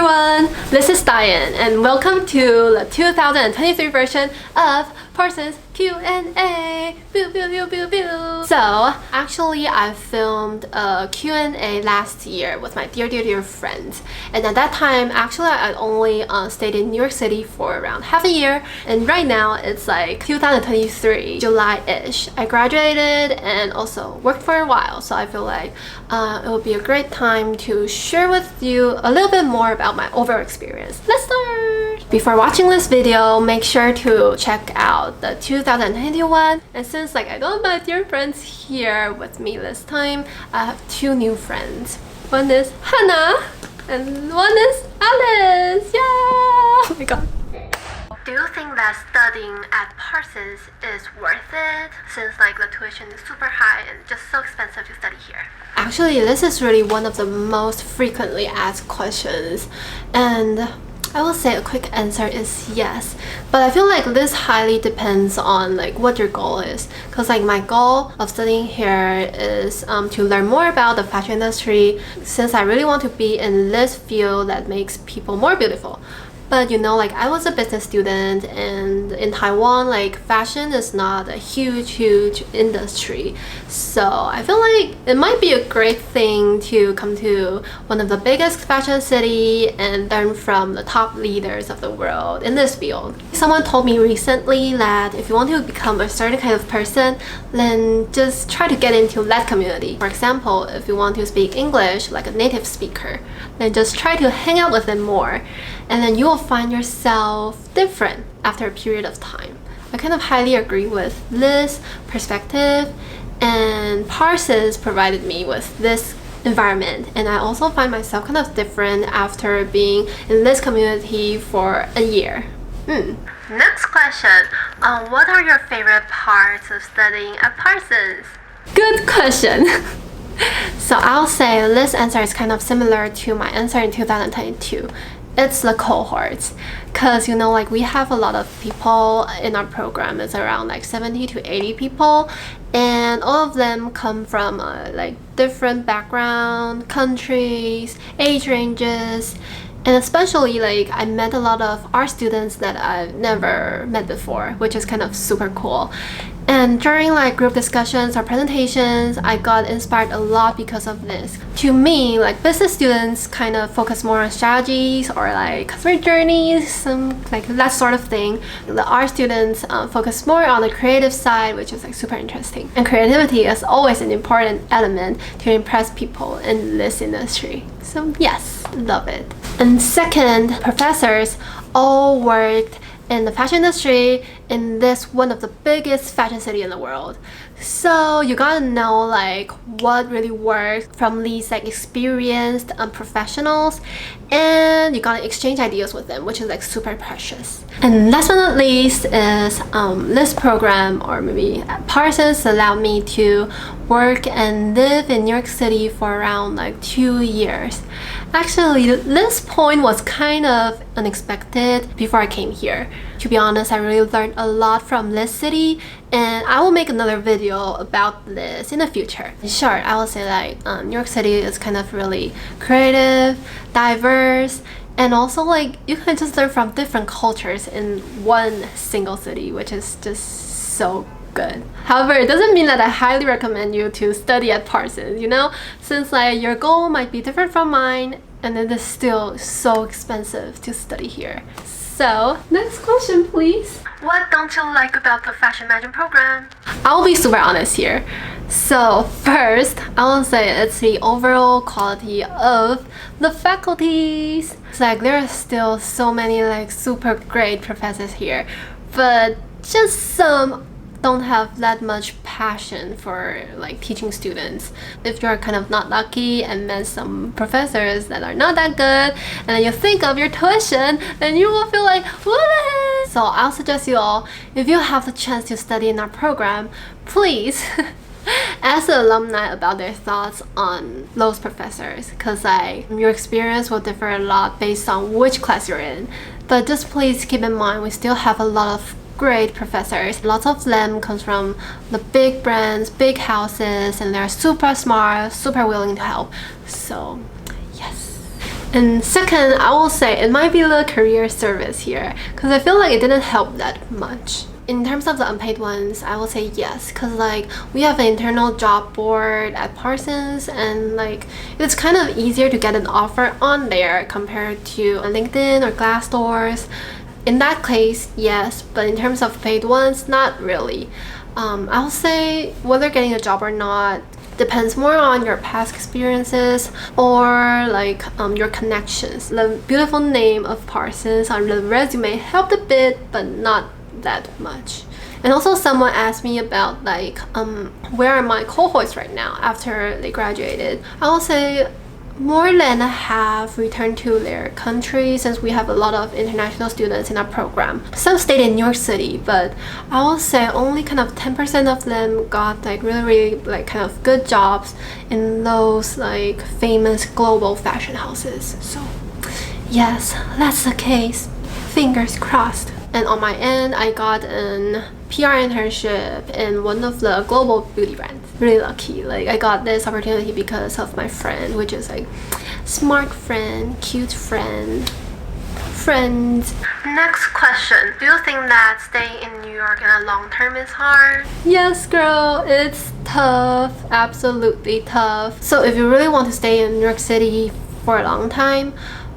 everyone, this is Diane and welcome to the 2023 version of Parsons Q&A. Boo, boo, boo, boo, boo. So actually I filmed a Q&A last year with my dear friends, and at that time actually I only stayed in New York City for around half a year, and right now it's like 2023 July-ish. I graduated and also worked for a while, so I feel like it would be a great time to share with you a little bit more about my overall experience. Let's start! Before watching this video, make sure to check out the 2021, and since like I don't have my dear friends here with me this time, I have two new friends. One is Hannah and one is Alice. Yeah! Oh my god. Do you think that studying at Parsons is worth it, since like the tuition is super high and just so expensive to study here? Actually, this is really one of the most frequently asked questions, and I will say a quick answer is yes, but I feel like this highly depends on like what your goal is, because like my goal of studying here is to learn more about the fashion industry, since I really want to be in this field that makes people more beautiful. But you know, like I was a business student, and in Taiwan, like fashion is not a huge industry. So I feel like it might be a great thing to come to one of the biggest fashion city and learn from the top leaders of the world in this field. Someone told me recently that if you want to become a certain kind of person, then just try to get into that community. For example, if you want to speak English like a native speaker, then just try to hang out with them more, and then you will find yourself different after a period of time. I kind of highly agree with this perspective, and Parsons provided me with this environment, and I also find myself kind of different after being in this community for a year. Next question. What are your favorite parts of studying at Parsons? Good question. So I'll say this answer is kind of similar to my answer in 2022. It's the cohorts, because you know, like we have a lot of people in our program. It's around like 70 to 80 people, and all of them come from like different background, countries, age ranges, and especially like I met a lot of art students that I've never met before, which is kind of super cool. And during like group discussions or presentations, I got inspired a lot because of this. To me, like business students kind of focus more on strategies or like customer journeys, some like that sort of thing. The art students focus more on the creative side, which is like super interesting. And creativity is always an important element to impress people in this industry. So yes, love it. And second, professors all worked in the fashion industry in this one of the biggest fashion city in the world. So you gotta know like what really works from these like experienced professionals, and you gotta exchange ideas with them, which is like super precious. And last but not least is this program, or maybe Parsons, allowed me to work and live in New York City for around like 2 years. Actually, this point was kind of unexpected before I came here. To be honest, I really learned a lot from this city, and I will make another video about this in the future. In short, I will say like New York City is kind of really creative, diverse, and also like you can just learn from different cultures in one single city, which is just so good. However, it doesn't mean that I highly recommend you to study at Parsons, you know, since like your goal might be different from mine, and it is still so expensive to study here. So, next question please. What don't you like about the Fashion Management program? I'll be super honest here. So first, I will say it's the overall quality of the faculties. It's like there are still so many like super great professors here, but just some don't have that much passion for like teaching students. If you're kind of not lucky and met some professors that are not that good, and then you think of your tuition, then you will feel like, what the heck? So I'll suggest you all, if you have the chance to study in our program, please ask the alumni about their thoughts on those professors, because like your experience will differ a lot based on which class you're in. But just please keep in mind, we still have a lot of great professors. Lots of them comes from the big brands, big houses, and they're super smart, super willing to help. So yes. And second, I will say it might be the career service here because I feel like it didn't help that much. In terms of the unpaid ones, I will say yes, because like we have an internal job board at Parsons, and like it's kind of easier to get an offer on there compared to LinkedIn or Glassdoor. In that case, yes, but in terms of paid ones, not really. I'll say whether getting a job or not depends more on your past experiences or like your connections. The beautiful name of Parsons on the resume helped a bit, but not that much. And also someone asked me about like where are my cohorts right now after they graduated. I will say more than half returned to their country since we have a lot of international students in our program. Some stayed in New York City, but I will say only kind of 10% of them got like really like kind of good jobs in those like famous global fashion houses. So yes, that's the case. Fingers crossed. And on my end, I got an PR internship in one of the global beauty brands. Really lucky. Like I got this opportunity because of my friend, which is like smart friend, cute friend. Friends. Next question. Do you think that staying in New York in the long term is hard? Yes, girl. It's tough. Absolutely tough. So if you really want to stay in New York City for a long time,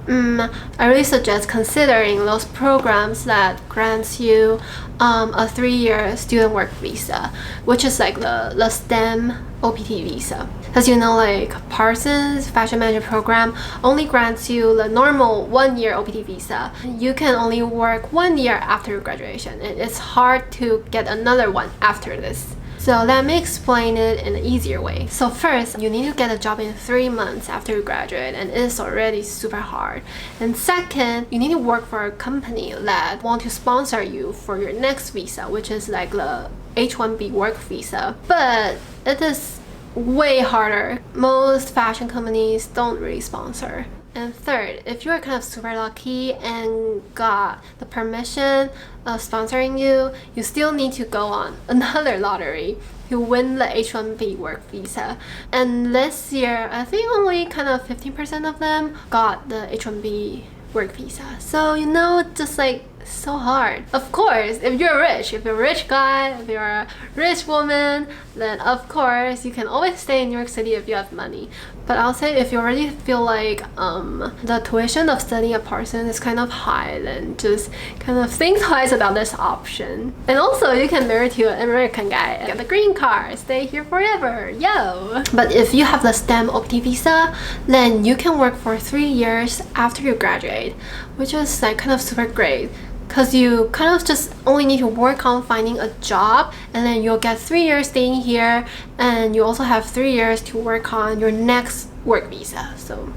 I really suggest considering those programs that grants you a 3-year student work visa, which is like the STEM OPT visa. As you know, like Parsons Fashion Manager program only grants you the normal 1-year OPT visa. You can only work 1 year after graduation, and it's hard to get another one after this. So let me explain it in an easier way. So first, you need to get a job in 3 months after you graduate, and it's already super hard. And second, you need to work for a company that want to sponsor you for your next visa, which is like the H-1B work visa. But it is way harder. Most fashion companies don't really sponsor. And third, if you are kind of super lucky and got the permission of sponsoring you, you still need to go on another lottery to win the H-1B work visa. And this year, I think only kind of 15% of them got the H-1B work visa. So you know, just like so hard. Of course, if you're rich, if you're a rich guy, if you're a rich woman, then of course you can always stay in New York City if you have money. But I'll say if you already feel like the tuition of studying at Parsons is kind of high, then just kind of think twice about this option. And also you can marry to an American guy, get the green card, stay here forever, yo! But if you have the STEM OPT visa, then you can work for 3 years after you graduate, which is like kind of super great. Because you kind of just only need to work on finding a job, and then you'll get 3 years staying here, and you also have 3 years to work on your next work visa. So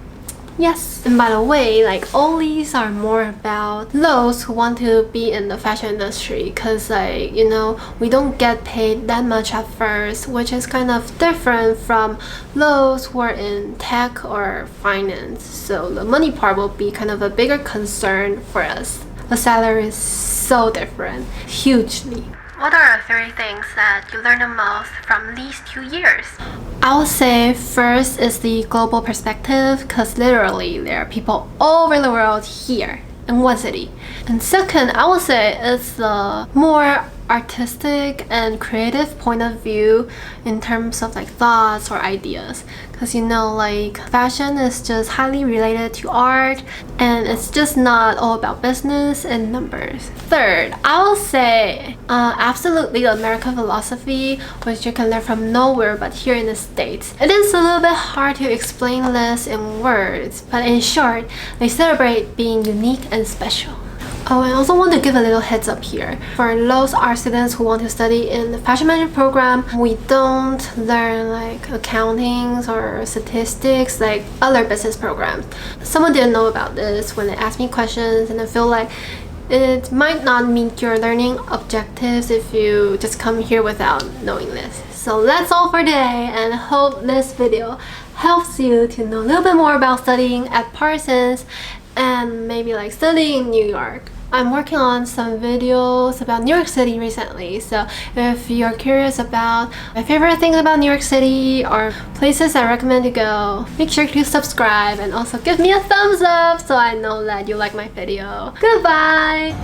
yes. And by the way, like all these are more about those who want to be in the fashion industry, because like, you know, we don't get paid that much at first, which is kind of different from those who are in tech or finance. So the money part will be kind of a bigger concern for us. The salary is so different, hugely. What are the 3 things that you learned the most from these 2 years? I would say first is the global perspective, because literally there are people all over the world here in one city. And second, I would say it's the more artistic and creative point of view in terms of like thoughts or ideas, because you know, like fashion is just highly related to art, and it's just not all about business and numbers. Third, I will say absolutely the American philosophy, which you can learn from nowhere but here in the States. It is a little bit hard to explain this in words, but in short, they celebrate being unique and special. Oh, I also want to give a little heads up here. For those art students who want to study in the fashion management program, we don't learn like accountings or statistics like other business programs. Someone didn't know about this when they asked me questions, and I feel like it might not meet your learning objectives if you just come here without knowing this. So that's all for today, and I hope this video helps you to know a little bit more about studying at Parsons and maybe like studying in New York. I'm working on some videos about New York City recently, so if you're curious about my favorite things about New York City or places I recommend to go, make sure to subscribe and also give me a thumbs up so I know that you like my video. Goodbye!